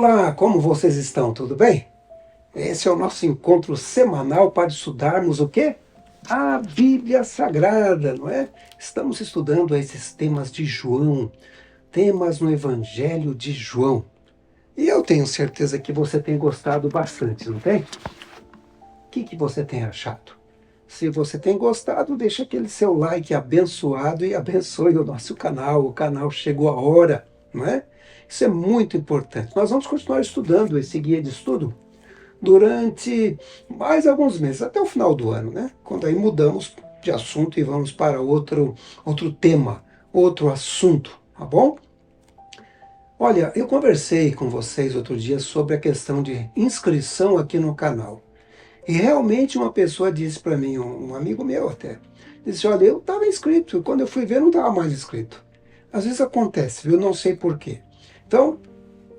Olá, como vocês estão? Tudo bem? Esse é o nosso encontro semanal para estudarmos o quê? A Bíblia Sagrada, não é? Estamos estudando esses temas de João, temas no Evangelho de João. E eu tenho certeza que você tem gostado bastante, não tem? O que você tem achado? Se você tem gostado, deixa aquele seu like abençoado e abençoe o nosso canal. O canal chegou a hora, não é? Isso é muito importante. Nós vamos continuar estudando esse guia de estudo durante mais alguns meses, até o final do ano, né? Quando aí mudamos de assunto e vamos para outro tema, outro assunto, tá bom? Olha, eu conversei com vocês outro dia sobre a questão de inscrição aqui no canal. E realmente uma pessoa disse para mim, um amigo meu até, disse, olha, eu estava inscrito, e quando eu fui ver não estava mais inscrito. Às vezes acontece, viu? Não sei por quê. Então,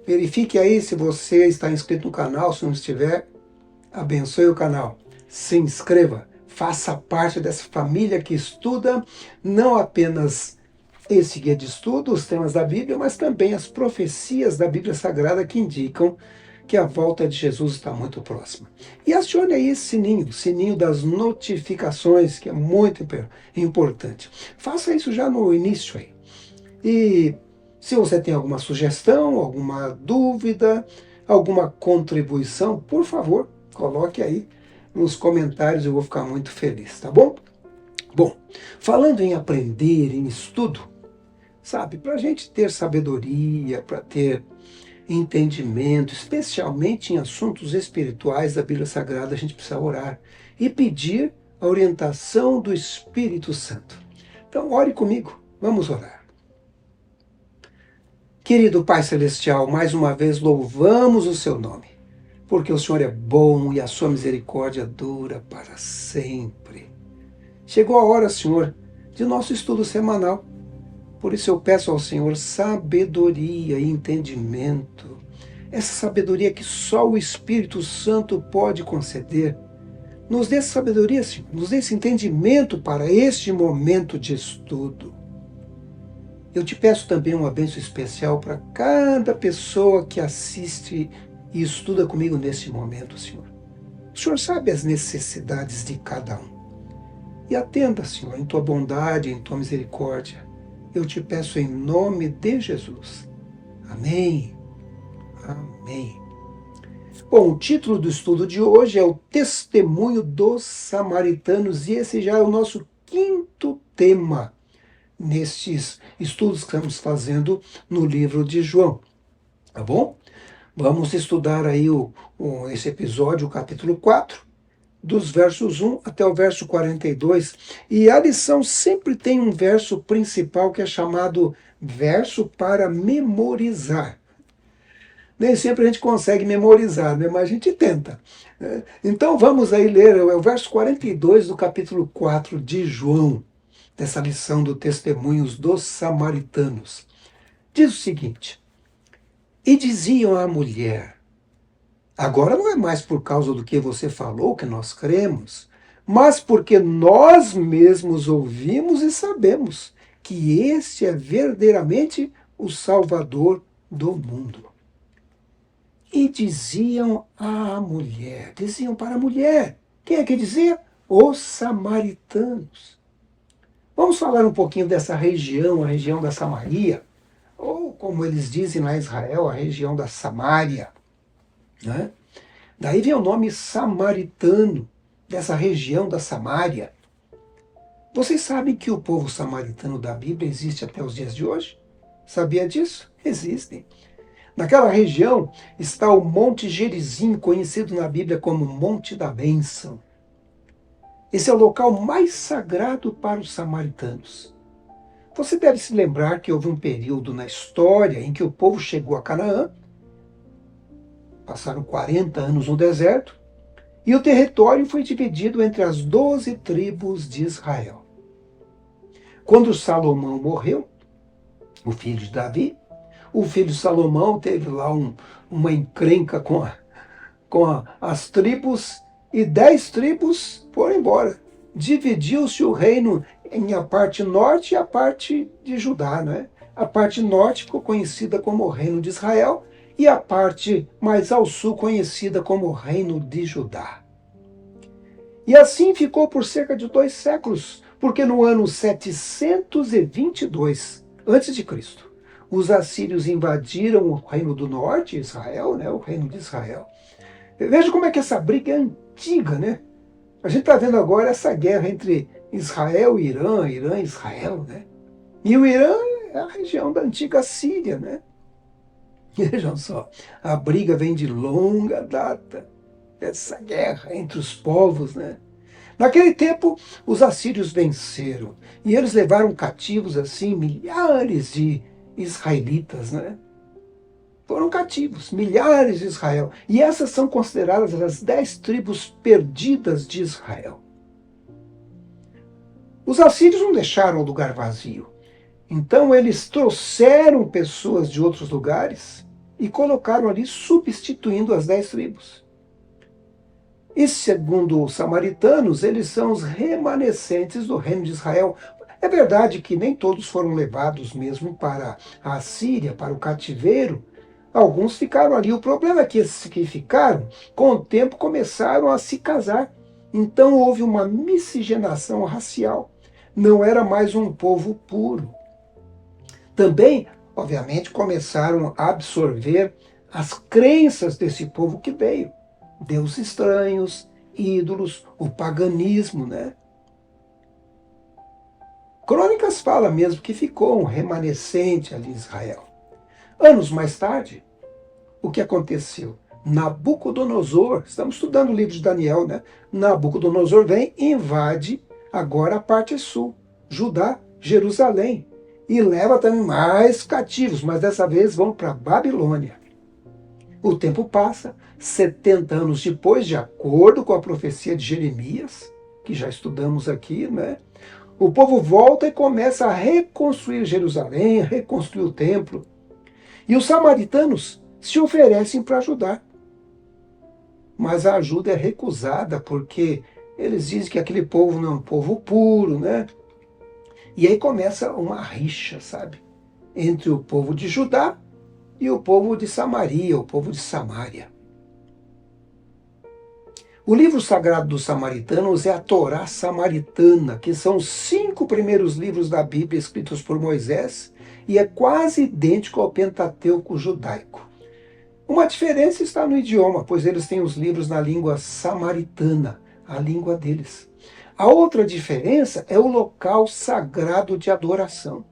verifique aí se você está inscrito no canal, se não estiver, abençoe o canal. Se inscreva, faça parte dessa família que estuda não apenas esse guia de estudo, os temas da Bíblia, mas também as profecias da Bíblia Sagrada que indicam que a volta de Jesus está muito próxima. E acione aí esse sininho, o sininho das notificações, que é muito importante. Faça isso já no início aí. E se você tem alguma sugestão, alguma dúvida, alguma contribuição, por favor, coloque aí nos comentários, eu vou ficar muito feliz, tá bom? Bom, falando em aprender, em estudo, sabe, para a gente ter sabedoria, para ter entendimento, especialmente em assuntos espirituais da Bíblia Sagrada, a gente precisa orar e pedir a orientação do Espírito Santo. Então, ore comigo, vamos orar. Querido Pai Celestial, mais uma vez louvamos o seu nome, porque o Senhor é bom e a sua misericórdia dura para sempre. Chegou a hora, Senhor, de nosso estudo semanal. Por isso eu peço ao Senhor sabedoria e entendimento. Essa sabedoria que só o Espírito Santo pode conceder. Nos dê sabedoria, Senhor, nos dê esse entendimento para este momento de estudo. Eu te peço também uma bênção especial para cada pessoa que assiste e estuda comigo neste momento, Senhor. O Senhor sabe as necessidades de cada um. E atenda, Senhor, em tua bondade, em tua misericórdia. Eu te peço em nome de Jesus. Amém. Amém. Bom, o título do estudo de hoje é o Testemunho dos Samaritanos e esse já é o nosso quinto tema nestes estudos que estamos fazendo no livro de João. Tá bom? Vamos estudar aí esse episódio, o capítulo 4, dos versos 1 até o verso 42. E a lição sempre tem um verso principal que é chamado verso para memorizar. Nem sempre a gente consegue memorizar, né? Mas a gente tenta. Então vamos aí ler o verso 42 do capítulo 4 de João, dessa lição do Testemunhos dos Samaritanos. Diz o seguinte: e diziam à mulher, agora não é mais por causa do que você falou que nós cremos, mas porque nós mesmos ouvimos e sabemos que este é verdadeiramente o Salvador do mundo. E diziam à mulher, diziam para a mulher, quem é que dizia? Os samaritanos. Vamos falar um pouquinho dessa região, a região da Samaria, ou como eles dizem lá em Israel, a região da Samária, né? Daí vem o nome samaritano, dessa região da Samária. Vocês sabem que o povo samaritano da Bíblia existe até os dias de hoje? Sabia disso? Existem. Naquela região está o Monte Gerizim, conhecido na Bíblia como Monte da Bênção. Esse é o local mais sagrado para os samaritanos. Você deve se lembrar que houve um período na história em que o povo chegou a Canaã, passaram 40 anos no deserto, e o território foi dividido entre as 12 tribos de Israel. Quando Salomão morreu, o filho de Davi, o filho de Salomão teve lá uma encrenca com as tribos, e 10 tribos foram embora. Dividiu-se o reino em a parte norte e a parte de Judá, né? A parte norte ficou conhecida como o reino de Israel, e a parte mais ao sul conhecida como o Reino de Judá. E assim ficou por cerca de 2 séculos, porque no ano 722 a.C., os assírios invadiram o Reino do Norte, Israel, né, o Reino de Israel. Veja como é que essa briga é antiga, né? A gente está vendo agora essa guerra entre Israel e Irã, Irã e Israel, né? E o Irã é a região da antiga Síria, né? Vejam só, a briga vem de longa data, essa guerra entre os povos, né? Naquele tempo, os assírios venceram e eles levaram cativos, assim, milhares de israelitas, né? Foram cativos, milhares de Israel. E essas são consideradas as 10 tribos perdidas de Israel. Os assírios não deixaram o lugar vazio. Então eles trouxeram pessoas de outros lugares e colocaram ali, substituindo as 10 tribos. E segundo os samaritanos, eles são os remanescentes do reino de Israel. É verdade que nem todos foram levados mesmo para a Síria, para o cativeiro. Alguns ficaram ali. O problema é que esses que ficaram, com o tempo, começaram a se casar. Então houve uma miscigenação racial. Não era mais um povo puro. Também, obviamente, começaram a absorver as crenças desse povo que veio. Deuses estranhos, ídolos, o paganismo, né? Crônicas fala mesmo que ficou um remanescente ali em Israel. Anos mais tarde, o que aconteceu? Nabucodonosor, estamos estudando o livro de Daniel, né? Nabucodonosor vem e invade agora a parte sul, Judá, Jerusalém, e leva também mais cativos, mas dessa vez vão para Babilônia. O tempo passa, 70 anos depois, de acordo com a profecia de Jeremias, que já estudamos aqui, né? O povo volta e começa a reconstruir Jerusalém, reconstruir o templo. E os samaritanos se oferecem para ajudar. Mas a ajuda é recusada, porque eles dizem que aquele povo não é um povo puro, né? E aí começa uma rixa, sabe? Entre o povo de Judá e o povo de Samaria, o povo de Samária. O livro sagrado dos samaritanos é a Torá samaritana, que são os 5 primeiros livros da Bíblia escritos por Moisés, e é quase idêntico ao Pentateuco judaico. Uma diferença está no idioma, pois eles têm os livros na língua samaritana, a língua deles. A outra diferença é o local sagrado de adoração.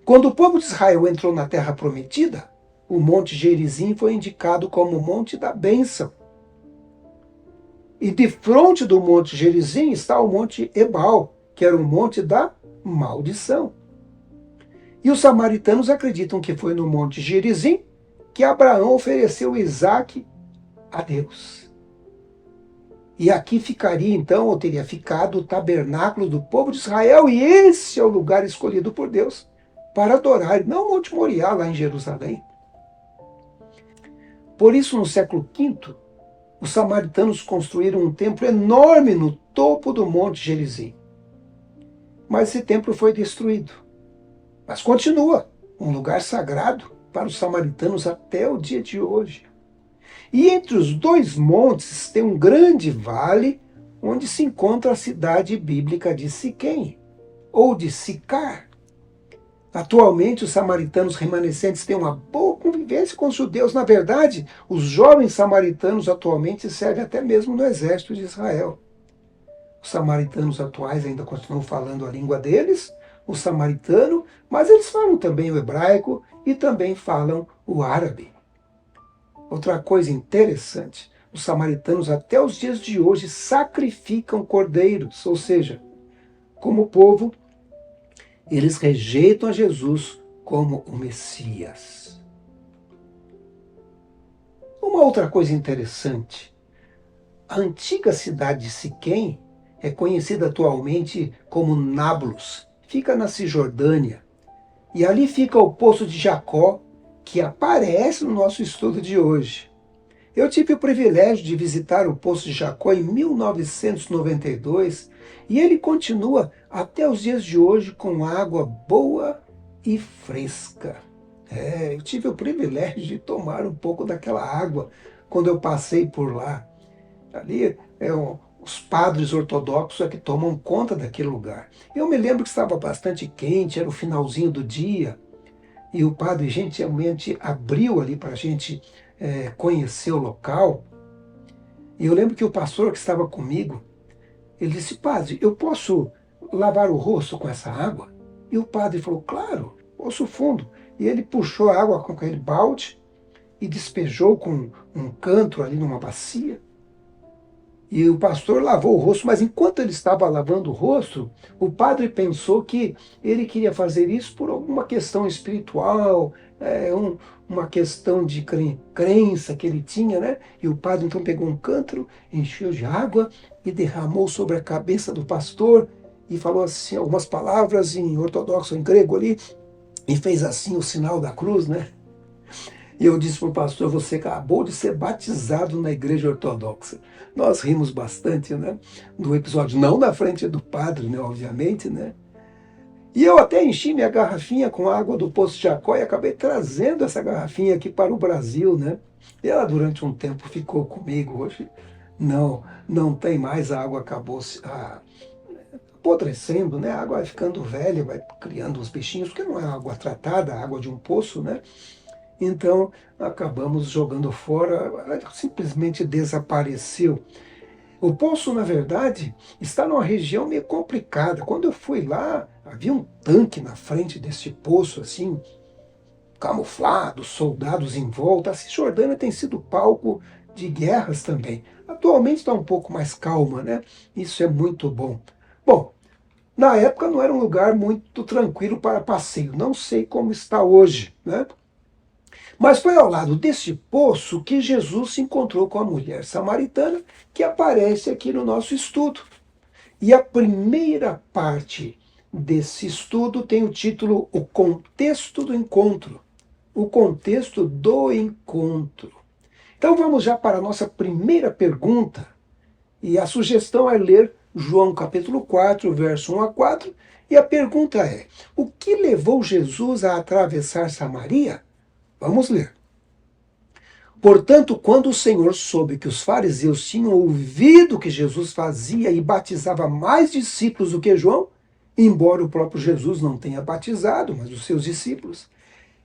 Quando o povo de Israel entrou na Terra Prometida, o Monte Gerizim foi indicado como o Monte da Bênção. E de frente do Monte Gerizim está o Monte Ebal, que era o Monte da Maldição. E os samaritanos acreditam que foi no Monte Gerizim que Abraão ofereceu Isaque a Deus. E aqui ficaria então, ou teria ficado, o tabernáculo do povo de Israel, e esse é o lugar escolhido por Deus para adorar, não o Monte Moriá, lá em Jerusalém. Por isso, no século V, os samaritanos construíram um templo enorme no topo do Monte Gerizim. Mas esse templo foi destruído. Mas continua um lugar sagrado para os samaritanos até o dia de hoje. E entre os 2 montes tem um grande vale onde se encontra a cidade bíblica de Siquém, ou de Sicar. Atualmente, os samaritanos remanescentes têm uma boa convivência com os judeus. Na verdade, os jovens samaritanos atualmente servem até mesmo no exército de Israel. Os samaritanos atuais ainda continuam falando a língua deles, o samaritano, mas eles falam também o hebraico e também falam o árabe. Outra coisa interessante, os samaritanos até os dias de hoje sacrificam cordeiros, ou seja, como povo, eles rejeitam a Jesus como o Messias. Uma outra coisa interessante, a antiga cidade de Siquém é conhecida atualmente como Nablus, fica na Cisjordânia, e ali fica o poço de Jacó, que aparece no nosso estudo de hoje. Eu tive o privilégio de visitar o Poço de Jacó em 1992 e ele continua até os dias de hoje com água boa e fresca. Eu tive o privilégio de tomar um pouco daquela água quando eu passei por lá. Ali os padres ortodoxos é que tomam conta daquele lugar. Eu me lembro que estava bastante quente, era o finalzinho do dia, e o padre gentilmente abriu ali para a gente conhecer o local. E eu lembro que o pastor que estava comigo, ele disse: padre, eu posso lavar o rosto com essa água? E o padre falou: claro, poço fundo. E ele puxou a água com aquele balde e despejou com um canto ali numa bacia. E o pastor lavou o rosto, mas enquanto ele estava lavando o rosto, o padre pensou que ele queria fazer isso por alguma questão espiritual, uma questão de crença que ele tinha, né? E o padre então pegou um cântaro, encheu de água e derramou sobre a cabeça do pastor e falou assim algumas palavras em ortodoxo, em grego ali, e fez assim o sinal da cruz, né? E eu disse para o pastor: você acabou de ser batizado na igreja ortodoxa. Nós rimos bastante, né, do episódio, não na frente do padre, né, obviamente, né? E eu até enchi minha garrafinha com água do Poço Jacó e acabei trazendo essa garrafinha aqui para o Brasil, né? E ela durante um tempo ficou comigo. Hoje não tem mais, a água acabou apodrecendo, né? A água vai ficando velha, vai criando os bichinhos, porque não é água tratada, água de um poço, né? Então, acabamos jogando fora, ela simplesmente desapareceu. O poço, na verdade, está numa região meio complicada. Quando eu fui lá, havia um tanque na frente desse poço, assim, camuflado, soldados em volta. A Cisjordânia tem sido palco de guerras também. Atualmente está um pouco mais calma, né? Isso é muito bom. Bom, na época não era um lugar muito tranquilo para passeio. Não sei como está hoje, né? Mas foi ao lado desse poço que Jesus se encontrou com a mulher samaritana, que aparece aqui no nosso estudo. E a primeira parte desse estudo tem o título O Contexto do Encontro. O contexto do encontro. Então vamos já para a nossa primeira pergunta. E a sugestão é ler João capítulo 4, verso 1 a 4. E a pergunta é: o que levou Jesus a atravessar Samaria? Vamos ler. Portanto, quando o Senhor soube que os fariseus tinham ouvido que Jesus fazia e batizava mais discípulos do que João, embora o próprio Jesus não tenha batizado, mas os seus discípulos,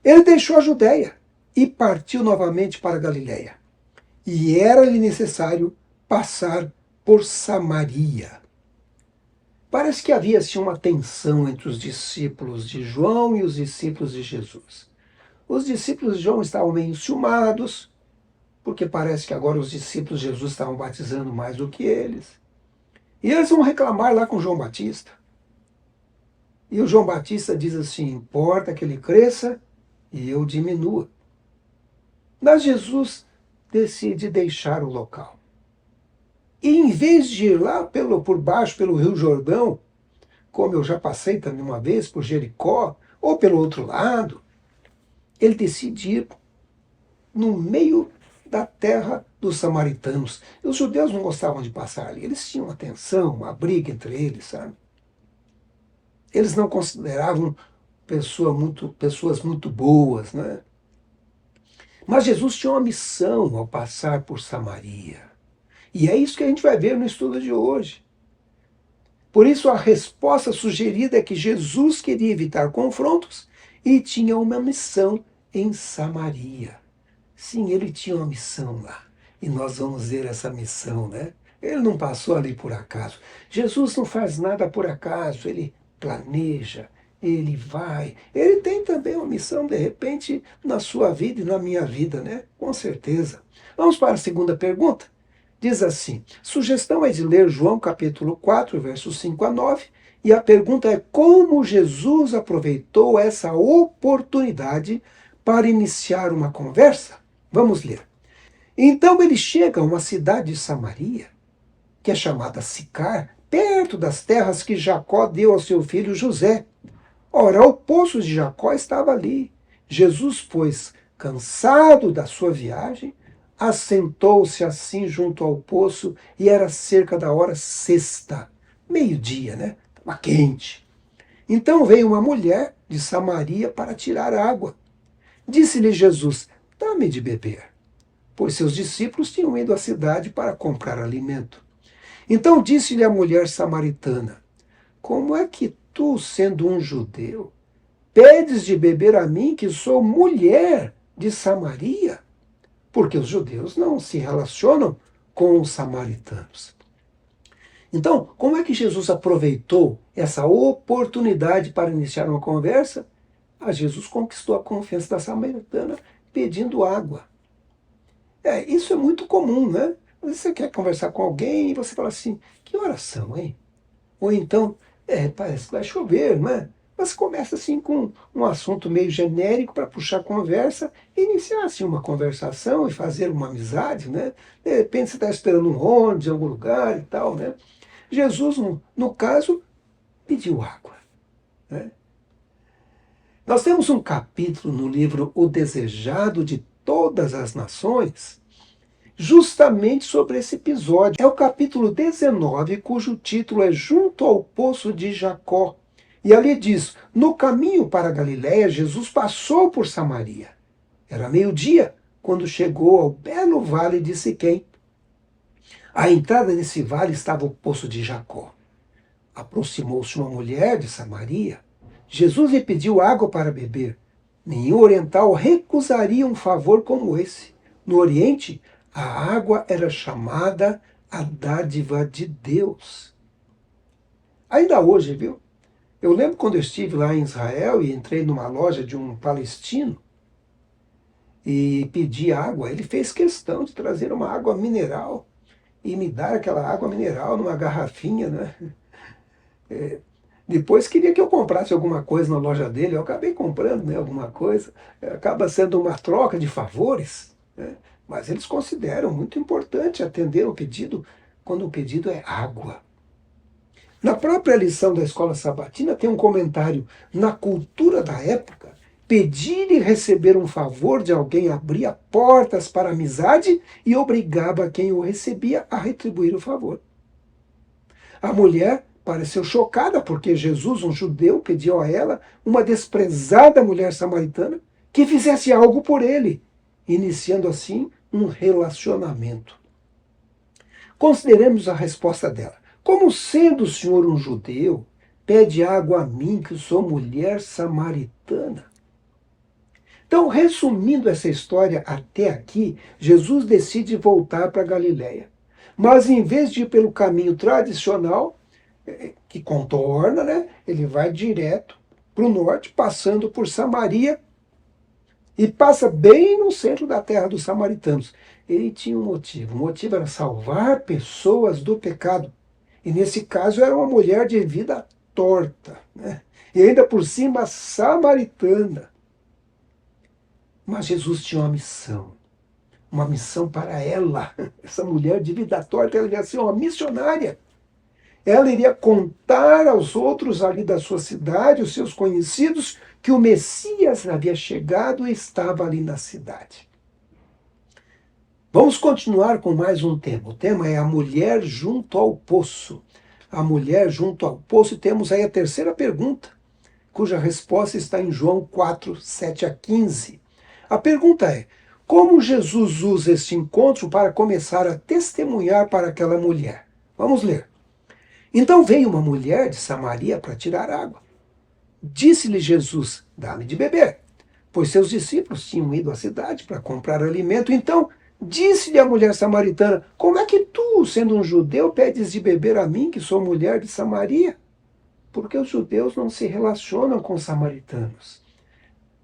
ele deixou a Judéia e partiu novamente para a Galiléia. E era-lhe necessário passar por Samaria. Parece que havia assim uma tensão entre os discípulos de João e os discípulos de Jesus. Os discípulos de João estavam meio enciumados, porque parece que agora os discípulos de Jesus estavam batizando mais do que eles. E eles vão reclamar lá com João Batista. E o João Batista diz assim: importa que ele cresça e eu diminua. Mas Jesus decide deixar o local. E em vez de ir lá por baixo, pelo Rio Jordão, como eu já passei também uma vez, por Jericó, ou pelo outro lado, ele decide ir no meio da terra dos samaritanos. E os judeus não gostavam de passar ali. Eles tinham uma tensão, uma briga entre eles, sabe? Eles não consideravam pessoas muito boas, né? Mas Jesus tinha uma missão ao passar por Samaria. E é isso que a gente vai ver no estudo de hoje. Por isso, a resposta sugerida é que Jesus queria evitar confrontos e tinha uma missão em Samaria. Sim, ele tinha uma missão lá. E nós vamos ver essa missão, né? Ele não passou ali por acaso. Jesus não faz nada por acaso. Ele planeja, ele vai. Ele tem também uma missão, de repente, na sua vida e na minha vida, né? Com certeza. Vamos para a segunda pergunta. Diz assim: sugestão é de ler João capítulo 4, versos 5 a 9. E a pergunta é: como Jesus aproveitou essa oportunidade para iniciar uma conversa? Vamos ler. Então ele chega a uma cidade de Samaria, que é chamada Sicar, perto das terras que Jacó deu ao seu filho José. Ora, o poço de Jacó estava ali. Jesus, pois, cansado da sua viagem, assentou-se assim junto ao poço e era cerca da hora sexta, meio-dia, né? Estava quente. Então veio uma mulher de Samaria para tirar água. Disse-lhe Jesus: dá-me de beber, pois seus discípulos tinham ido à cidade para comprar alimento. Então disse-lhe a mulher samaritana: como é que tu, sendo um judeu, pedes de beber a mim, que sou mulher de Samaria? Porque os judeus não se relacionam com os samaritanos. Então, como é que Jesus aproveitou essa oportunidade para iniciar uma conversa? Jesus conquistou a confiança da samaritana pedindo água. Isso é muito comum, né? Você quer conversar com alguém e você fala assim: que oração, hein? Ou então, parece que vai chover, não é? Você começa assim com um assunto meio genérico para puxar a conversa, iniciar assim uma conversação e fazer uma amizade, né? De repente você está esperando um ônibus em algum lugar e tal, né? Jesus, no caso, pediu água, né? Nós temos um capítulo no livro O Desejado de Todas as Nações, justamente sobre esse episódio. É o capítulo 19, cujo título é Junto ao Poço de Jacó. E ali diz: no caminho para Galiléia, Jesus passou por Samaria. Era meio-dia quando chegou ao belo vale de Siquém. À entrada desse vale estava o poço de Jacó. Aproximou-se uma mulher de Samaria. Jesus lhe pediu água para beber. Nenhum oriental recusaria um favor como esse. No Oriente, a água era chamada a dádiva de Deus. Ainda hoje, viu? Eu lembro quando eu estive lá em Israel e entrei numa loja de um palestino e pedi água. Ele fez questão de trazer uma água mineral e me dar aquela água mineral numa garrafinha, né? Depois queria que eu comprasse alguma coisa na loja dele. Eu acabei comprando, né, alguma coisa. Acaba sendo uma troca de favores, né? Mas eles consideram muito importante atender o pedido quando o pedido é água. Na própria lição da escola sabatina tem um comentário: na cultura da época, pedir e receber um favor de alguém abria portas para a amizade e obrigava quem o recebia a retribuir o favor. A mulher pareceu chocada porque Jesus, um judeu, pediu a ela, uma desprezada mulher samaritana, que fizesse algo por ele, iniciando assim um relacionamento. Consideremos a resposta dela. Como sendo o senhor um judeu, pede água a mim, que sou mulher samaritana? Então, resumindo essa história até aqui, Jesus decide voltar para Galiléia. Mas em vez de ir pelo caminho tradicional, que contorna, né, ele vai direto para o norte, passando por Samaria, e passa bem no centro da terra dos samaritanos. Ele tinha um motivo. O motivo era salvar pessoas do pecado. E nesse caso era uma mulher de vida torta, né? E ainda por cima samaritana. Mas Jesus tinha uma missão para ela. Essa mulher de vida torta, ela ia ser uma missionária. Ela iria contar aos outros ali da sua cidade, os seus conhecidos, que o Messias havia chegado e estava ali na cidade. Vamos continuar com mais um tema. O tema é a mulher junto ao poço. A mulher junto ao poço. E temos aí a terceira pergunta, cuja resposta está em João 4, 7 a 15. A pergunta é: como Jesus usa este encontro para começar a testemunhar para aquela mulher? Vamos ler. Então veio uma mulher de Samaria para tirar água. Disse-lhe Jesus: dá-me de beber, pois seus discípulos tinham ido à cidade para comprar alimento. Então disse-lhe a mulher samaritana: como é que tu, sendo um judeu, pedes de beber a mim, que sou mulher de Samaria? Porque os judeus não se relacionam com os samaritanos.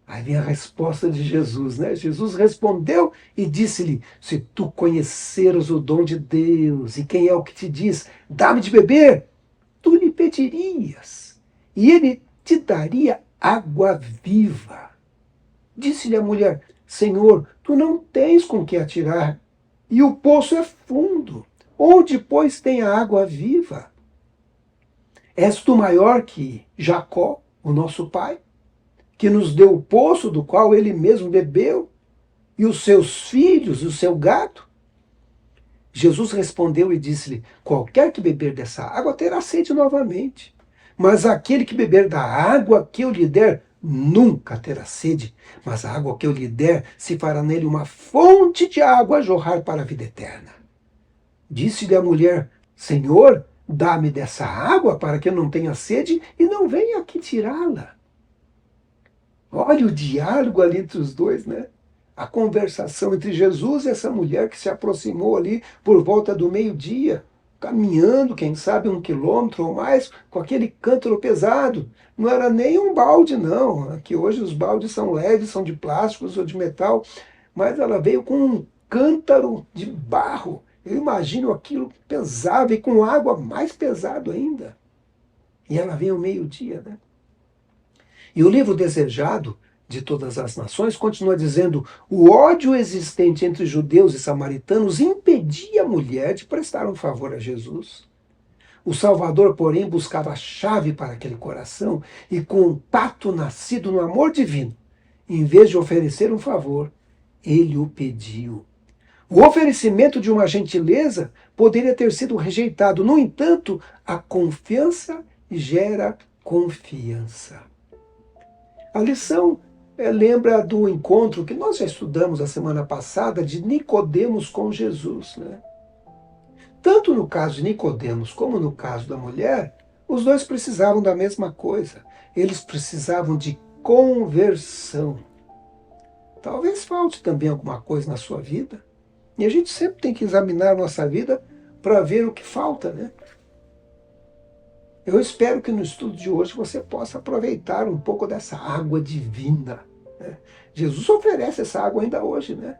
Aí vem a resposta de Jesus, né? Jesus respondeu e disse-lhe: se tu conheceras o dom de Deus e quem é o que te diz, dá-me de beber, tu lhe pedirias e ele te daria água viva. Disse-lhe a mulher: Senhor, tu não tens com que atirar e o poço é fundo. Onde, pois, tem a água viva? És tu maior que Jacó, o nosso pai, que nos deu o poço do qual ele mesmo bebeu, e os seus filhos, e o seu gado? Jesus respondeu e disse-lhe: qualquer que beber dessa água terá sede novamente, mas aquele que beber da água que eu lhe der nunca terá sede, mas a água que eu lhe der se fará nele uma fonte de água a jorrar para a vida eterna. Disse-lhe a mulher: Senhor, dá-me dessa água para que eu não tenha sede e não venha aqui tirá-la. Olha o diálogo ali entre os dois, né? A conversação entre Jesus e essa mulher que se aproximou ali por volta do meio-dia, caminhando, quem sabe 1 quilômetro ou mais, com aquele cântaro pesado. Não era nem um balde, não. Aqui hoje os baldes são leves, são de plásticos ou de metal, mas ela veio com um cântaro de barro. Eu imagino aquilo pesado e com água mais pesado ainda. E ela veio ao meio-dia, né? E o livro Desejado de Todas as Nações continua dizendo: o ódio existente entre judeus e samaritanos impedia a mulher de prestar um favor a Jesus. O Salvador, porém, buscava a chave para aquele coração e, com um tato nascido no amor divino, em vez de oferecer um favor, ele o pediu. O oferecimento de uma gentileza poderia ter sido rejeitado. No entanto, a confiança gera confiança. A lição lembra do encontro que nós já estudamos a semana passada de Nicodemos com Jesus, né? Tanto no caso de Nicodemos como no caso da mulher, os dois precisavam da mesma coisa. Eles precisavam de conversão. Talvez falte também alguma coisa na sua vida. E a gente sempre tem que examinar a nossa vida para ver o que falta, né? Eu espero que no estudo de hoje você possa aproveitar um pouco dessa água divina, né? Jesus oferece essa água ainda hoje, né?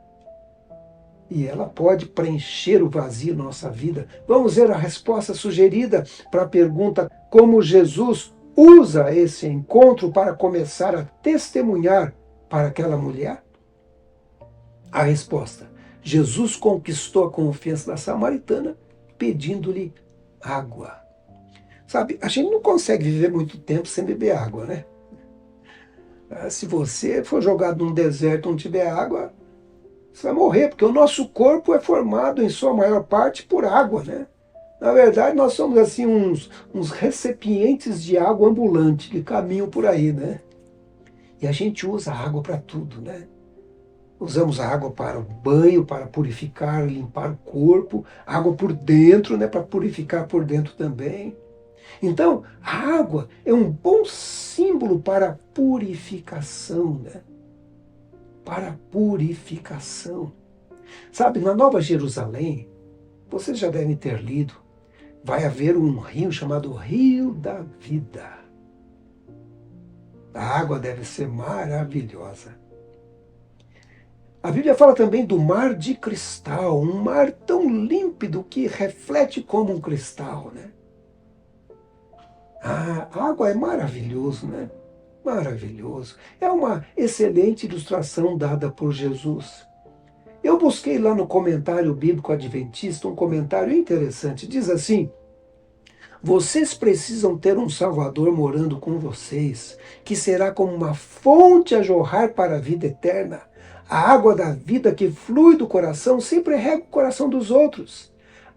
E ela pode preencher o vazio na nossa vida. Vamos ver a resposta sugerida para a pergunta: como Jesus usa esse encontro para começar a testemunhar para aquela mulher? A resposta: Jesus conquistou a confiança da samaritana pedindo-lhe água. Sabe, a gente não consegue viver muito tempo sem beber água, né? Se você for jogado num deserto e não tiver água, você vai morrer, porque o nosso corpo é formado, em sua maior parte, por água, né? Na verdade, nós somos assim uns recipientes de água ambulante que caminham por aí, né? E a gente usa a água para tudo, né? Usamos a água para o banho, para purificar, limpar o corpo, água por dentro, né, para purificar por dentro também. Então, a água é um bom símbolo para a purificação, né? Para a purificação. Sabe, na Nova Jerusalém, vocês já devem ter lido, vai haver um rio chamado Rio da Vida. A água deve ser maravilhosa. A Bíblia fala também do mar de cristal, um mar tão límpido que reflete como um cristal, né? A água é maravilhoso, né? Maravilhoso. É uma excelente ilustração dada por Jesus. Eu busquei lá no comentário bíblico adventista um comentário interessante. Diz assim: vocês precisam ter um Salvador morando com vocês, que será como uma fonte a jorrar para a vida eterna. A água da vida que flui do coração sempre rega o coração dos outros.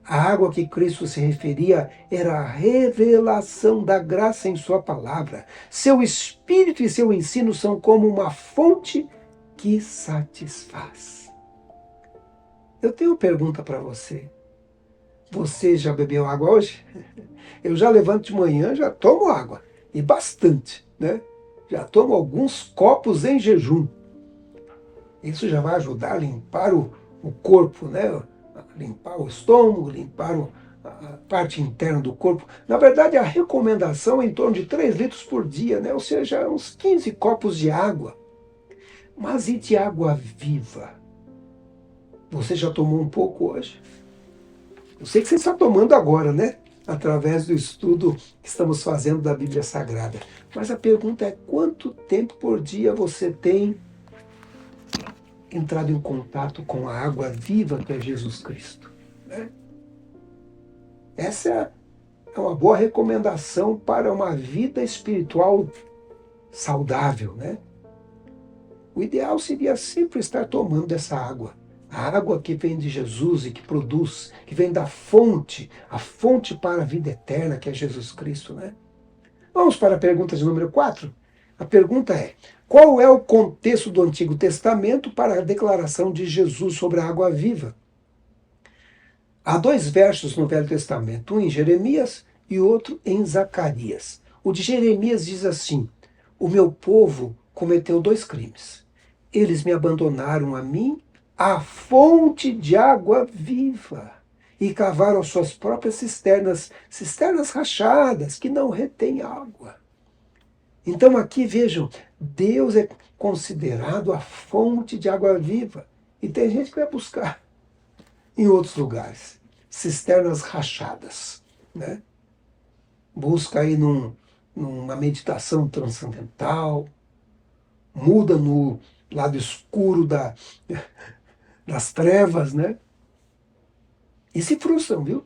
A água que Cristo se referia era a revelação da graça em sua palavra. Seu espírito e seu ensino são como uma fonte que satisfaz. Eu tenho uma pergunta para você. Você já bebeu água hoje? Eu já levanto de manhã, já tomo água. E bastante, né? Já tomo alguns copos em jejum. Isso já vai ajudar a limpar o corpo, né? Limpar o estômago, limpar a parte interna do corpo. Na verdade, a recomendação é em torno de 3 litros por dia, né? Ou seja, uns 15 copos de água. Mas e de água viva? Você já tomou um pouco hoje? Eu sei que você está tomando agora, né? Através do estudo que estamos fazendo da Bíblia Sagrada. Mas a pergunta é: quanto tempo por dia você tem entrado em contato com a água viva que é Jesus Cristo, né? Essa é uma boa recomendação para uma vida espiritual saudável, né? O ideal seria sempre estar tomando essa água. A água que vem de Jesus e que produz, que vem da fonte, a fonte para a vida eterna que é Jesus Cristo, né? Vamos para a pergunta de número 4. A pergunta é: qual é o contexto do Antigo Testamento para a declaração de Jesus sobre a água viva? Há dois versos no Velho Testamento, um em Jeremias e outro em Zacarias. O de Jeremias diz assim: o meu povo cometeu dois crimes. Eles me abandonaram a mim, a fonte de água viva, e cavaram suas próprias cisternas, cisternas rachadas, que não retêm água. Então aqui vejam, Deus é considerado a fonte de água viva. E tem gente que vai buscar em outros lugares, cisternas rachadas, né? Busca aí numa meditação transcendental, muda no lado escuro das trevas, né? E se frustram, viu?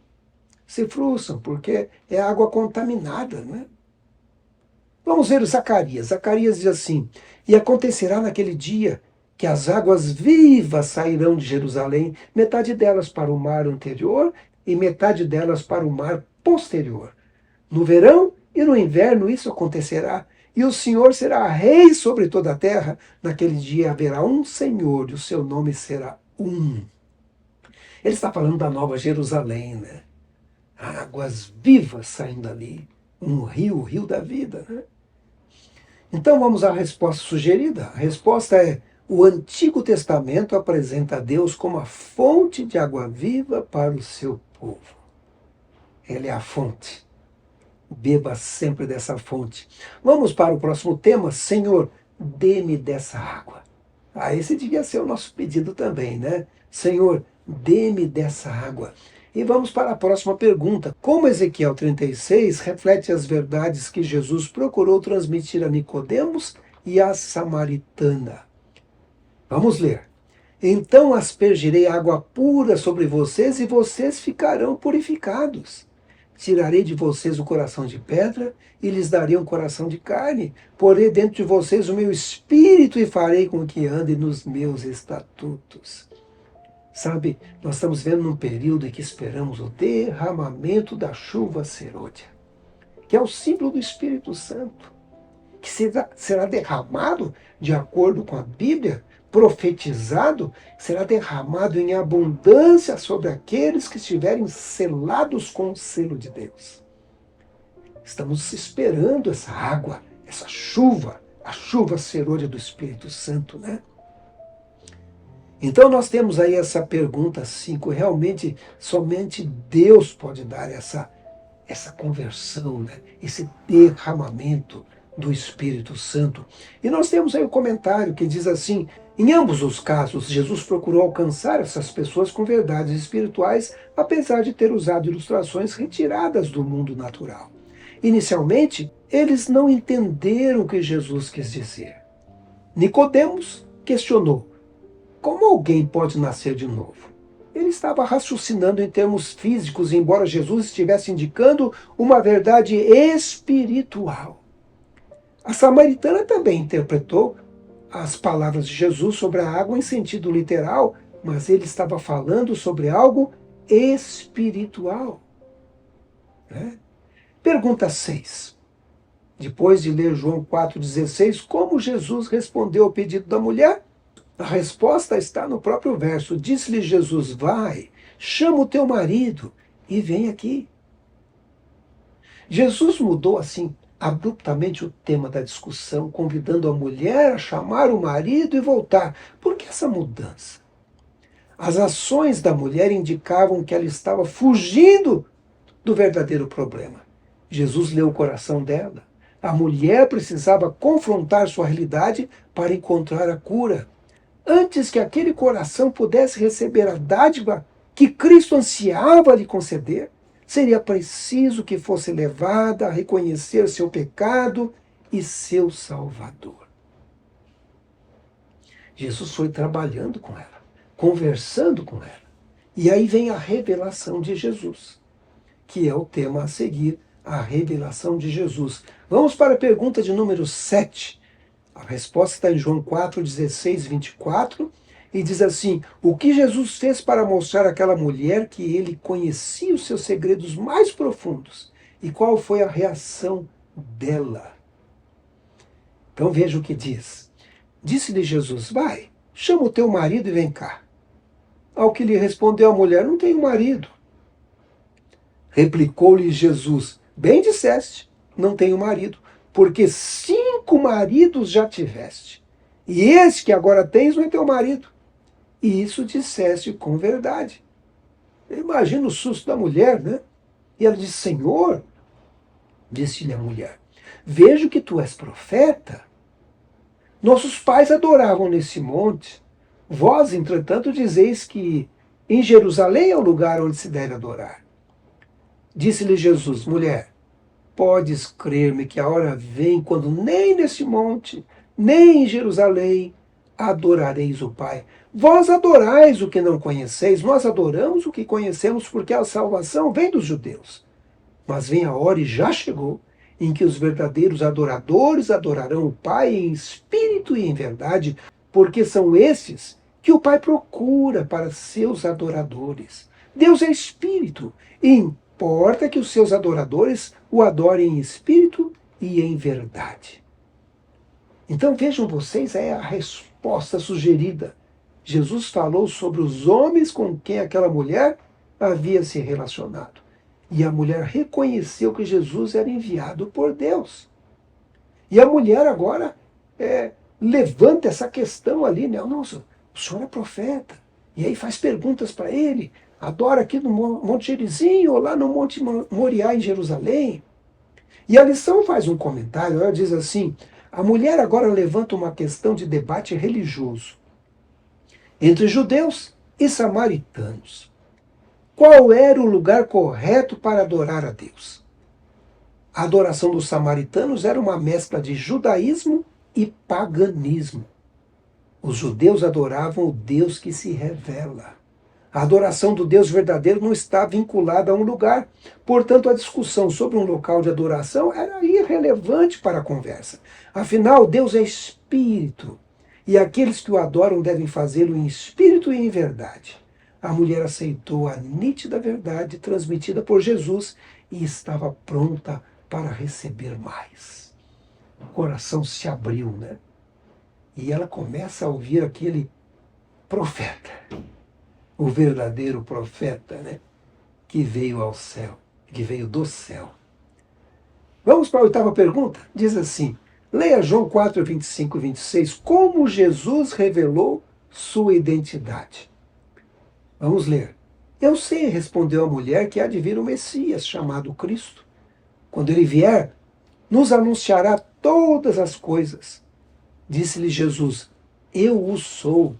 Se frustram, porque é água contaminada, né? Vamos ver o Zacarias. Zacarias diz assim: e acontecerá naquele dia que as águas vivas sairão de Jerusalém, metade delas para o mar anterior e metade delas para o mar posterior. No verão e no inverno isso acontecerá, e o Senhor será rei sobre toda a terra. Naquele dia haverá um Senhor, e o seu nome será um. Ele está falando da Nova Jerusalém, né? Águas vivas saindo ali, um rio, o rio da vida, né? Então vamos à resposta sugerida. A resposta é: o Antigo Testamento apresenta Deus como a fonte de água viva para o seu povo. Ele é a fonte. Beba sempre dessa fonte. Vamos para o próximo tema. Senhor, dê-me dessa água. Esse devia ser o nosso pedido também, né? Senhor, dê-me dessa água. E vamos para a próxima pergunta. Como Ezequiel 36 reflete as verdades que Jesus procurou transmitir a Nicodemos e a samaritana? Vamos ler. Então aspergirei água pura sobre vocês e vocês ficarão purificados. Tirarei de vocês o coração de pedra e lhes darei um coração de carne. Porei dentro de vocês o meu espírito e farei com que andem nos meus estatutos. Sabe, nós estamos vendo num período em que esperamos o derramamento da chuva serôdia, que é o símbolo do Espírito Santo, que será derramado, de acordo com a Bíblia, profetizado, será derramado em abundância sobre aqueles que estiverem selados com o selo de Deus. Estamos esperando essa água, essa chuva, a chuva serôdia do Espírito Santo, né? Então nós temos aí essa pergunta 5, realmente somente Deus pode dar essa conversão, né? Esse derramamento do Espírito Santo. E nós temos aí um comentário que diz assim: em ambos os casos, Jesus procurou alcançar essas pessoas com verdades espirituais, apesar de ter usado ilustrações retiradas do mundo natural. Inicialmente, eles não entenderam o que Jesus quis dizer. Nicodemos questionou: como alguém pode nascer de novo? Ele estava raciocinando em termos físicos, embora Jesus estivesse indicando uma verdade espiritual. A samaritana também interpretou as palavras de Jesus sobre a água em sentido literal, mas ele estava falando sobre algo espiritual. Né? Pergunta 6. Depois de ler João 4,16, como Jesus respondeu ao pedido da mulher? A resposta está no próprio verso. Disse-lhe Jesus: vai, chama o teu marido e vem aqui. Jesus mudou assim abruptamente o tema da discussão, convidando a mulher a chamar o marido e voltar. Por que essa mudança? As ações da mulher indicavam que ela estava fugindo do verdadeiro problema. Jesus leu o coração dela. A mulher precisava confrontar sua realidade para encontrar a cura. Antes que aquele coração pudesse receber a dádiva que Cristo ansiava lhe conceder, seria preciso que fosse levada a reconhecer seu pecado e seu Salvador. Jesus foi trabalhando com ela, conversando com ela. E aí vem a revelação de Jesus, que é o tema a seguir, a revelação de Jesus. Vamos para a pergunta de número 7. A resposta está em João 4, 16, 24, e diz assim: o que Jesus fez para mostrar àquela mulher que ele conhecia os seus segredos mais profundos? E qual foi a reação dela? Então veja o que diz. Disse-lhe Jesus: vai, chama o teu marido e vem cá. Ao que lhe respondeu a mulher: não tenho marido. Replicou-lhe Jesus: bem disseste, não tenho marido, porque 5 maridos já tiveste, e esse que agora tens não é teu marido. E isso disseste com verdade. Imagina o susto da mulher, né? E ela disse: Senhor, disse-lhe a mulher, vejo que tu és profeta. Nossos pais adoravam nesse monte. Vós, entretanto, dizeis que em Jerusalém é o lugar onde se deve adorar. Disse-lhe Jesus: mulher, podes crer-me que a hora vem quando nem nesse monte, nem em Jerusalém adorareis o Pai. Vós adorais o que não conheceis, nós adoramos o que conhecemos, porque a salvação vem dos judeus. Mas vem a hora, e já chegou, em que os verdadeiros adoradores adorarão o Pai em espírito e em verdade, porque são esses que o Pai procura para seus adoradores. Deus é espírito, e importa que os seus adoradores o adorem em espírito e em verdade. Então vejam vocês, é a resposta sugerida. Jesus falou sobre os homens com quem aquela mulher havia se relacionado. E a mulher reconheceu que Jesus era enviado por Deus. E a mulher agora levanta essa questão ali, né? Nossa, o senhor é profeta. E aí faz perguntas para ele. Adora aqui no Monte Gerizim ou lá no Monte Moriá em Jerusalém. E a lição faz um comentário, ela diz assim: a mulher agora levanta uma questão de debate religioso entre judeus e samaritanos. Qual era o lugar correto para adorar a Deus? A adoração dos samaritanos era uma mescla de judaísmo e paganismo. Os judeus adoravam o Deus que se revela. A adoração do Deus verdadeiro não está vinculada a um lugar. Portanto, a discussão sobre um local de adoração era irrelevante para a conversa. Afinal, Deus é espírito, e aqueles que o adoram devem fazê-lo em espírito e em verdade. A mulher aceitou a nítida verdade transmitida por Jesus e estava pronta para receber mais. O coração se abriu, né? E ela começa a ouvir aquele profeta, o verdadeiro profeta, né? Que veio ao céu, que veio do céu. Vamos para a 8ª pergunta? Diz assim: leia João 4, 25 e 26, como Jesus revelou sua identidade. Vamos ler. Eu sei, respondeu a mulher, que há de vir o Messias, chamado Cristo. Quando ele vier, nos anunciará todas as coisas. Disse-lhe Jesus: eu o sou,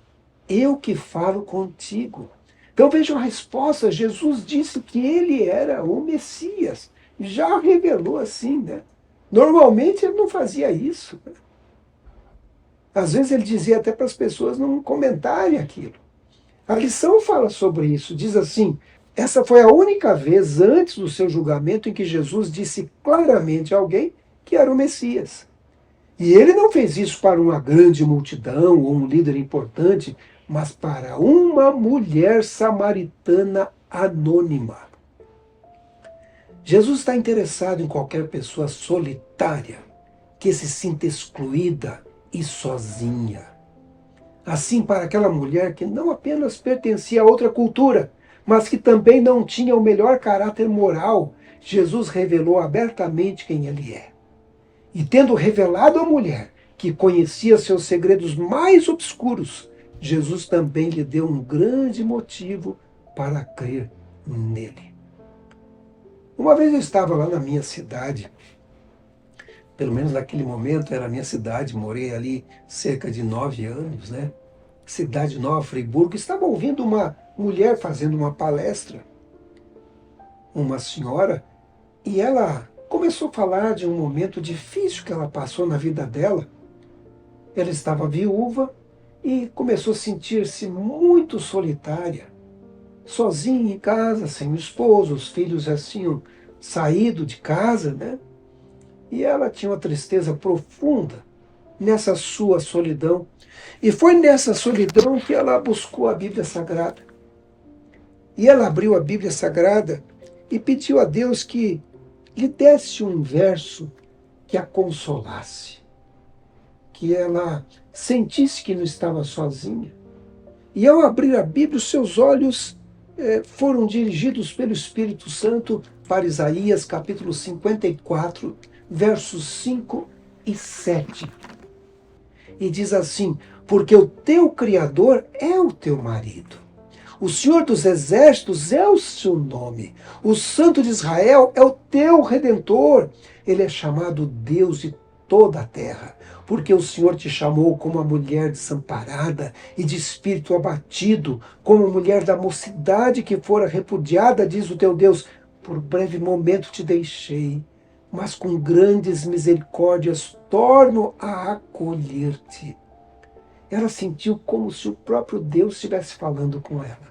eu que falo contigo. Então vejam a resposta. Jesus disse que ele era o Messias. Já revelou assim, né? Normalmente ele não fazia isso. Às vezes ele dizia até para as pessoas não comentarem aquilo. A lição fala sobre isso. Diz assim: essa foi a única vez antes do seu julgamento em que Jesus disse claramente a alguém que era o Messias. E ele não fez isso para uma grande multidão ou um líder importante, mas para uma mulher samaritana anônima. Jesus está interessado em qualquer pessoa solitária, que se sinta excluída e sozinha. Assim, para aquela mulher que não apenas pertencia a outra cultura, mas que também não tinha o melhor caráter moral, Jesus revelou abertamente quem ele é. E tendo revelado à mulher que conhecia seus segredos mais obscuros, Jesus também lhe deu um grande motivo para crer nele. Uma vez eu estava lá na minha cidade, pelo menos naquele momento era a minha cidade, morei ali cerca de 9 anos, né? Cidade Nova, Friburgo. Estava ouvindo uma mulher fazendo uma palestra, uma senhora, e ela começou a falar de um momento difícil que ela passou na vida dela. Ela estava viúva e começou a sentir-se muito solitária, sozinha em casa, sem o esposo, os filhos já tinham saído de casa, né? E ela tinha uma tristeza profunda nessa sua solidão. E foi nessa solidão que ela buscou a Bíblia Sagrada. E ela abriu a Bíblia Sagrada e pediu a Deus que lhe desse um verso que a consolasse. que ela sentisse que não estava sozinha. E ao abrir a Bíblia, os seus olhos foram dirigidos pelo Espírito Santo para Isaías, capítulo 54, versos 5 e 7. E diz assim: porque o teu Criador é o teu marido. O Senhor dos Exércitos é o seu nome. O Santo de Israel é o teu Redentor. Ele é chamado Deus de toda a terra, porque o Senhor te chamou como a mulher desamparada e de espírito abatido, como a mulher da mocidade que fora repudiada, diz o teu Deus. Por breve momento te deixei, mas com grandes misericórdias torno a acolher-te. Ela sentiu como se o próprio Deus estivesse falando com ela.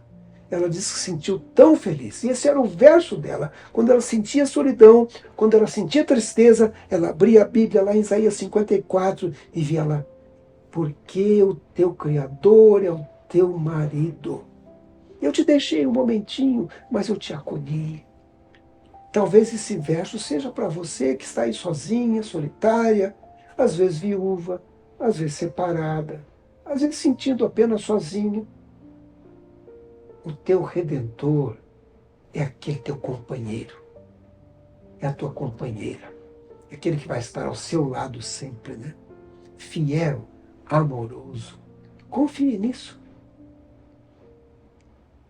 Ela disse que se sentiu tão feliz. E esse era o verso dela. Quando ela sentia solidão, quando ela sentia tristeza, ela abria a Bíblia lá em Isaías 54 e via lá: porque o teu Criador é o teu marido. Eu te deixei um momentinho, mas eu te acolhi. Talvez esse verso seja para você que está aí sozinha, solitária, às vezes viúva, às vezes separada, às vezes sentindo apenas sozinho. O teu Redentor é aquele teu companheiro, é a tua companheira, é aquele que vai estar ao seu lado sempre, né? Fiel, amoroso. Confie nisso.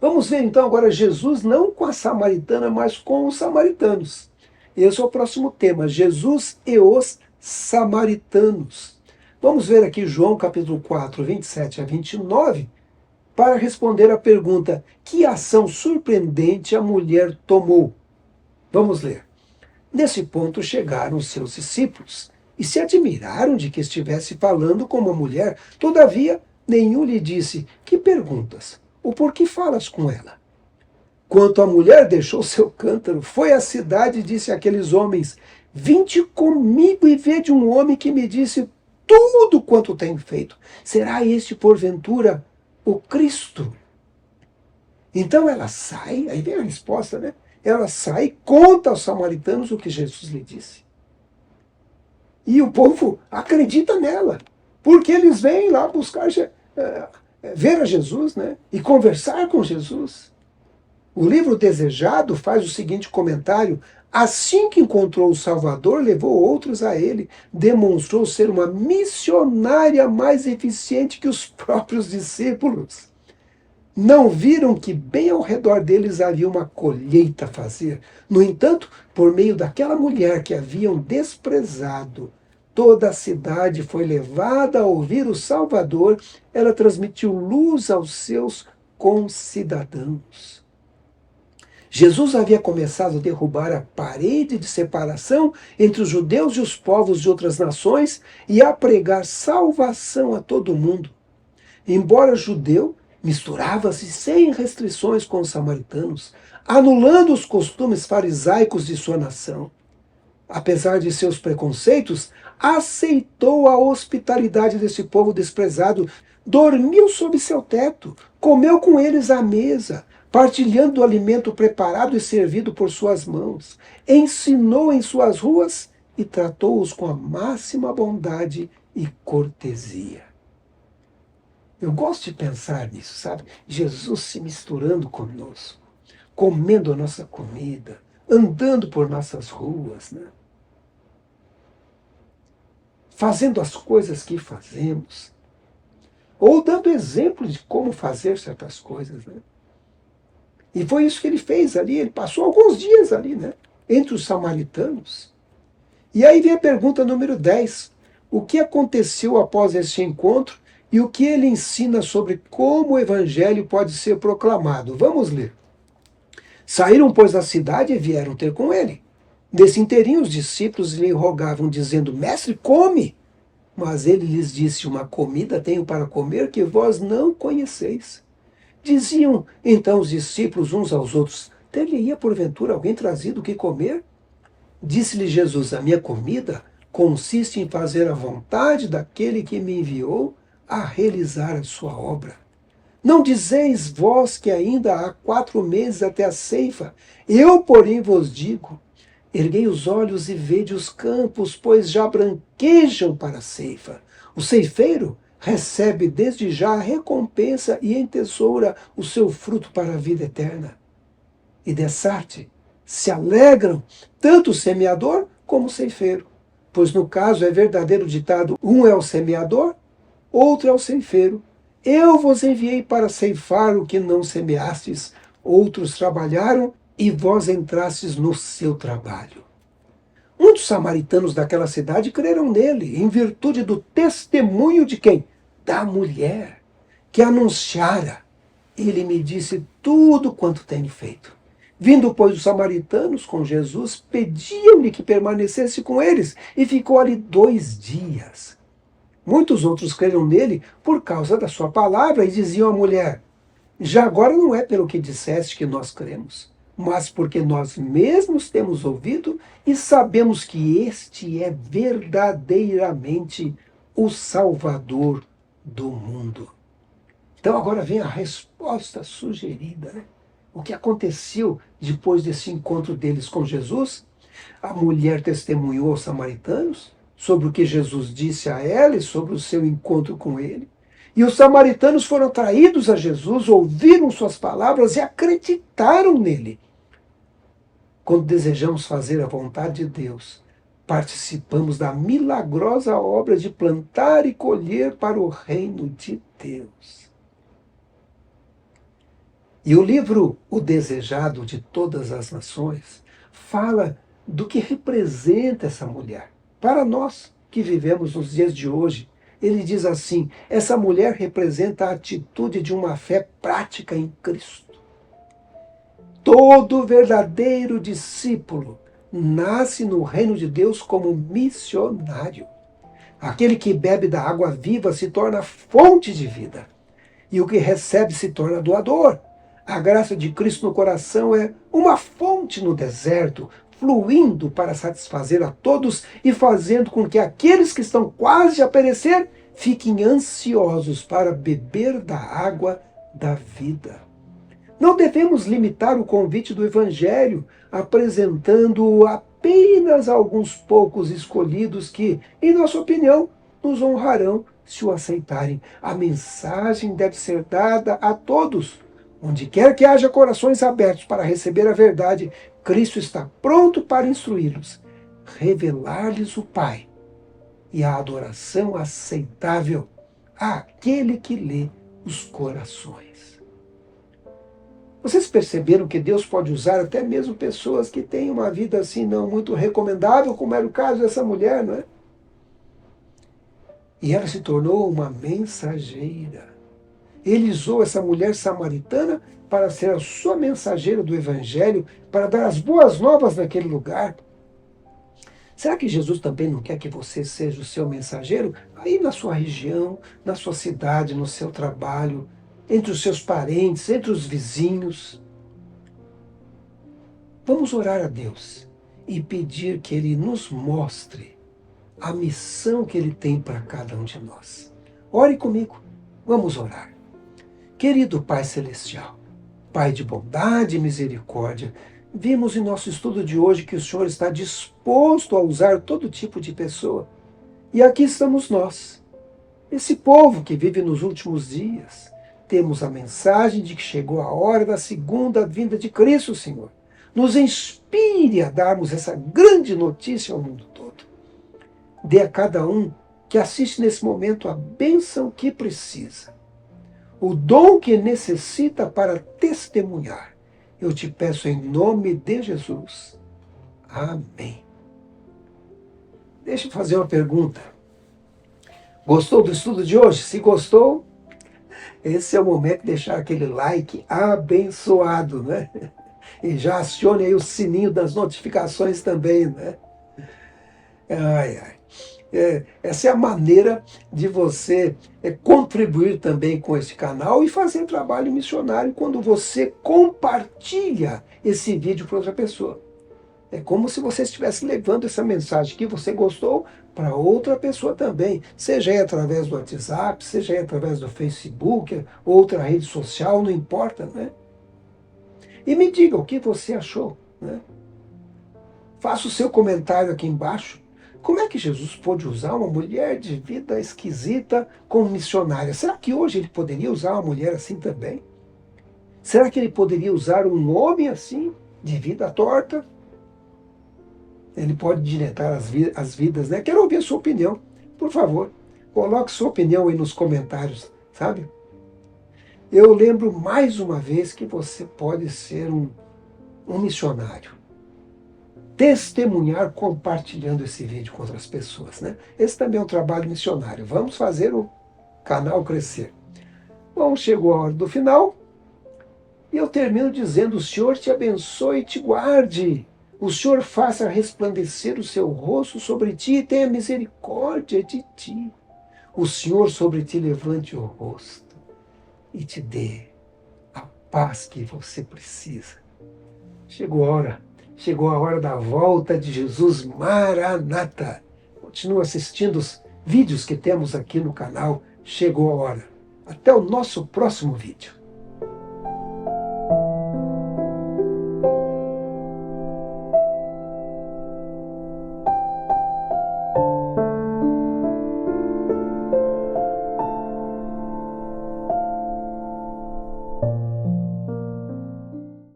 Vamos ver então agora Jesus não com a samaritana, mas com os samaritanos. Esse é o próximo tema, Jesus e os samaritanos. Vamos ver aqui João capítulo 4, 27 a 29, para responder à pergunta: que ação surpreendente a mulher tomou? Vamos ler. Nesse ponto chegaram os seus discípulos e se admiraram de que estivesse falando com uma mulher. Todavia, nenhum lhe disse: que perguntas? Ou por que falas com ela? Quanto a mulher deixou seu cântaro, foi à cidade e disse àqueles homens: vinde comigo e vede um homem que me disse tudo quanto tenho feito. Será este, porventura, o Cristo? Então ela sai, aí vem a resposta, né? Ela sai e conta aos samaritanos o que Jesus lhe disse. E o povo acredita nela, porque eles vêm lá buscar ver a Jesus, né? E conversar com Jesus. O livro Desejado faz o seguinte comentário: assim que encontrou o Salvador, levou outros a ele, demonstrou ser uma missionária mais eficiente que os próprios discípulos. Não viram que bem ao redor deles havia uma colheita a fazer. No entanto, por meio daquela mulher que haviam desprezado, toda a cidade foi levada a ouvir o Salvador. Ela transmitiu luz aos seus concidadãos. Jesus havia começado a derrubar a parede de separação entre os judeus e os povos de outras nações e a pregar salvação a todo mundo. Embora judeu, misturava-se sem restrições com os samaritanos, anulando os costumes farisaicos de sua nação. Apesar de seus preconceitos, aceitou a hospitalidade desse povo desprezado, dormiu sob seu teto, comeu com eles à mesa, partilhando do alimento preparado e servido por suas mãos, ensinou em suas ruas e tratou-os com a máxima bondade e cortesia. Eu gosto de pensar nisso, sabe? Jesus se misturando conosco, comendo a nossa comida, andando por nossas ruas, né? Fazendo as coisas que fazemos, ou dando exemplo de como fazer certas coisas, né? E foi isso que ele fez ali. Ele passou alguns dias ali, né? Entre os samaritanos. E aí vem a pergunta número 10. O que aconteceu após esse encontro e o que ele ensina sobre como o evangelho pode ser proclamado? Vamos ler. Saíram, pois, da cidade e vieram ter com ele. Nesse inteirinho, os discípulos lhe rogavam, dizendo: mestre, come! Mas ele lhes disse: uma comida tenho para comer que vós não conheceis. Diziam então os discípulos uns aos outros: ter-lhe-ia porventura alguém trazido o que comer? Disse-lhe Jesus: a minha comida consiste em fazer a vontade daquele que me enviou a realizar a sua obra. Não dizeis vós que ainda há 4 meses até a ceifa? Eu, porém, vos digo: erguei os olhos e vede os campos, pois já branquejam para a ceifa. O ceifeiro recebe desde já a recompensa e entesoura o seu fruto para a vida eterna. E dessarte se alegram tanto o semeador como o ceifeiro, pois no caso é verdadeiro ditado: um é o semeador, outro é o ceifeiro. Eu vos enviei para ceifar o que não semeastes, outros trabalharam e vós entrastes no seu trabalho. Muitos samaritanos daquela cidade creram nele, em virtude do testemunho de quem? Da mulher, que anunciara: ele me disse tudo quanto tenho feito. Vindo, pois, os samaritanos com Jesus, pediam-lhe que permanecesse com eles, e ficou ali 2 dias. Muitos outros creram nele por causa da sua palavra e diziam à mulher: já agora não é pelo que disseste que nós cremos, mas porque nós mesmos temos ouvido e sabemos que este é verdadeiramente o Salvador do mundo. Então agora vem a resposta sugerida, né? O que aconteceu depois desse encontro deles com Jesus? A mulher testemunhou aos samaritanos sobre o que Jesus disse a ela e sobre o seu encontro com ele. E os samaritanos foram atraídos a Jesus, ouviram suas palavras e acreditaram nele. Quando desejamos fazer a vontade de Deus, participamos da milagrosa obra de plantar e colher para o reino de Deus. E o livro O Desejado de Todas as Nações fala do que representa essa mulher. Para nós que vivemos nos dias de hoje, ele diz assim: essa mulher representa a atitude de uma fé prática em Cristo. Todo verdadeiro discípulo nasce no reino de Deus como missionário. Aquele que bebe da água viva se torna fonte de vida, e o que recebe se torna doador. A graça de Cristo no coração é uma fonte no deserto, fluindo para satisfazer a todos e fazendo com que aqueles que estão quase a perecer fiquem ansiosos para beber da água da vida. Não devemos limitar o convite do Evangelho, apresentando-o apenas a alguns poucos escolhidos que, em nossa opinião, nos honrarão se o aceitarem. A mensagem deve ser dada a todos. Onde quer que haja corações abertos para receber a verdade, Cristo está pronto para instruí-los, revelar-lhes o Pai e a adoração aceitável àquele que lê os corações. Vocês perceberam que Deus pode usar até mesmo pessoas que têm uma vida assim não muito recomendável, como era o caso dessa mulher, não é? E ela se tornou uma mensageira. Ele usou essa mulher samaritana para ser a sua mensageira do Evangelho, para dar as boas novas naquele lugar. Será que Jesus também não quer que você seja o seu mensageiro aí na sua região, na sua cidade, no seu trabalho, entre os seus parentes, entre os vizinhos? Vamos orar a Deus e pedir que Ele nos mostre a missão que Ele tem para cada um de nós. Ore comigo, vamos orar. Querido Pai Celestial, Pai de bondade e misericórdia, vimos em nosso estudo de hoje que o Senhor está disposto a usar todo tipo de pessoa. E aqui estamos nós, esse povo que vive nos últimos dias. Temos a mensagem de que chegou a hora da segunda vinda de Cristo, Senhor. Nos inspire a darmos essa grande notícia ao mundo todo. Dê a cada um que assiste nesse momento a bênção que precisa, o dom que necessita para testemunhar. Eu te peço em nome de Jesus. Amém. Deixa eu fazer uma pergunta. Gostou do estudo de hoje? Se gostou, esse é o momento de deixar aquele like abençoado, né? E já acione aí o sininho das notificações também, né? Ai, ai. Essa é a maneira de você contribuir também com esse canal e fazer trabalho missionário quando você compartilha esse vídeo para outra pessoa. É como se você estivesse levando essa mensagem que você gostou para outra pessoa também, seja aí através do WhatsApp, seja aí através do Facebook, outra rede social, não importa, né? E me diga o que você achou, né? Faça o seu comentário aqui embaixo. Como é que Jesus pôde usar uma mulher de vida esquisita como missionária? Será que hoje ele poderia usar uma mulher assim também? Será que ele poderia usar um homem assim, de vida torta? Ele pode diretar as vidas, né? Quero ouvir a sua opinião. Por favor, coloque sua opinião aí nos comentários, sabe? Eu lembro mais uma vez que você pode ser um missionário. Testemunhar compartilhando esse vídeo com outras pessoas, né? Esse também é um trabalho missionário. Vamos fazer o canal crescer. Bom, chegou a hora do final e eu termino dizendo: o Senhor te abençoe e te guarde. O Senhor faça resplandecer o seu rosto sobre ti e tenha misericórdia de ti. O Senhor sobre ti levante o rosto e te dê a paz que você precisa. Chegou a hora da volta de Jesus. Maranata. Continua assistindo os vídeos que temos aqui no canal. Chegou a hora. Até o nosso próximo vídeo.